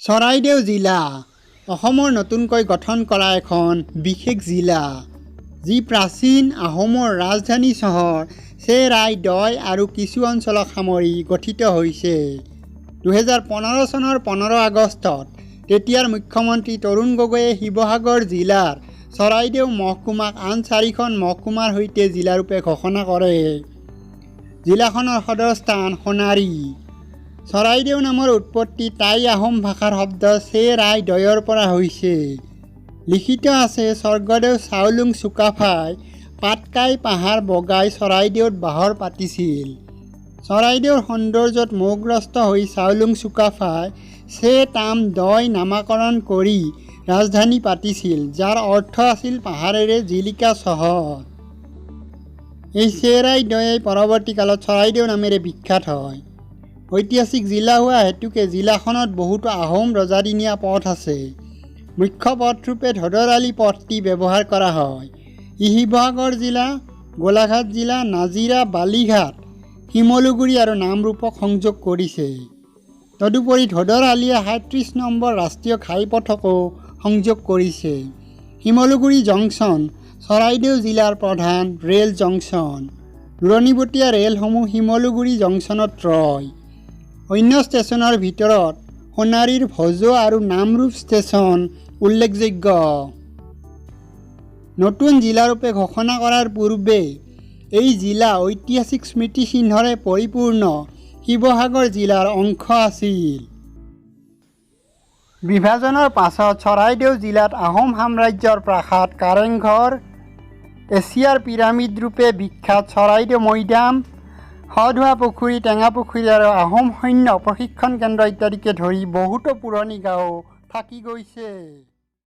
চৰাইদেউ জিলা অসমৰ নতুনকৈ গঠন কৰা এখন বিশেষ জিলা, যি প্ৰাচীন আহোমৰ ৰাজধানী চহৰ চেৰাইদেউ আৰু কিছু অঞ্চলক সামৰি গঠিত হৈছে। 2015 চনৰ 15 আগষ্টত তেতিয়াৰ মুখ্যমন্ত্ৰী তৰুণ গগৈয়ে শিৱসাগৰ জিলাৰ চৰাইদেউ মহকুমাক আন 4খন মহকুমাৰ সৈতে জিলাৰূপে ঘোষণা কৰে। জিলাখনৰ সদৰ স্থান সোণাৰী। চৰাইদেউ নামৰ উৎপত্তি টাই আহোম ভাষাৰ শব্দ চেৰাইদেউৰ পৰা হৈছে। লিখিত আছে স্বৰ্গদেউ চাওলুং চুকাফাই পাটকাই পাহাৰ বগাই চৰাইদেউত বাহৰ পাতিছিল। চৰাইদেউৰ সৌন্দৰ্যত মোহগ্ৰস্ত হৈ চাওলুং চুকাফাই চে-তাম-দৈ নামাকৰণ কৰি ৰাজধানী পাতিছিল, যাৰ অৰ্থ আছিল পাহাৰেৰে জিলিকা চহৰ। এই চেৰাইদেউৱে পৰৱৰ্তী কালত চৰাইদেউ নামেৰে বিখ্যাত হয়। ঐতিহাসিক জিলা হোৱা হেতুকে জিলাখনত বহুতো আহোম ৰজাদিনীয়া পথ আছে। মুখ্য পথৰূপে ধদৰালি পথটি ব্যৱহাৰ কৰা হয়। ই শিৱসাগৰ জিলা, গোলাঘাট জিলা, নাজিৰা, বালিঘাট, শিমলুগুৰি আৰু নামৰূপক সংযোগ কৰিছে। তদুপৰি ধদৰালিয়ে 37 নম্বৰ ৰাষ্ট্ৰীয় ঘাইপথকো সংযোগ কৰিছে। শিমলুগুৰি জংচন চৰাইদেউ জিলাৰ প্ৰধান ৰেল জংচন। দূৰণিবতীয়া ৰেলসমূহ শিমলুগুৰি জংচনত ৰয়। অন্য ষ্টেচনৰ ভিতৰত সোণাৰীৰ ভোজো আৰু নামৰূপ ষ্টেচন উল্লেখযোগ্য। নতুন জিলাৰূপে ঘোষণা কৰাৰ পূৰ্বে এই জিলা ঐতিহাসিক স্মৃতিচিহ্নৰে পৰিপূৰ্ণ শিৱসাগৰ জিলাৰ অংশ আছিল। বিভাজনৰ পাছত চৰাইদেউ জিলাত আহোম সাম্ৰাজ্যৰ প্ৰাসাদ, কাৰেংঘৰ, এছিয়াৰ পিৰামিড ৰূপে বিখ্যাত চৰাইদেউ মৈদাম, সধোৱা পুখুৰী, টেঙা পুখুৰী আৰু আহোম সৈন্য প্ৰশিক্ষণ কেন্দ্ৰ ইত্যাদিকে ধৰি বহুতো পুৰণি গাঁও থাকি গৈছে।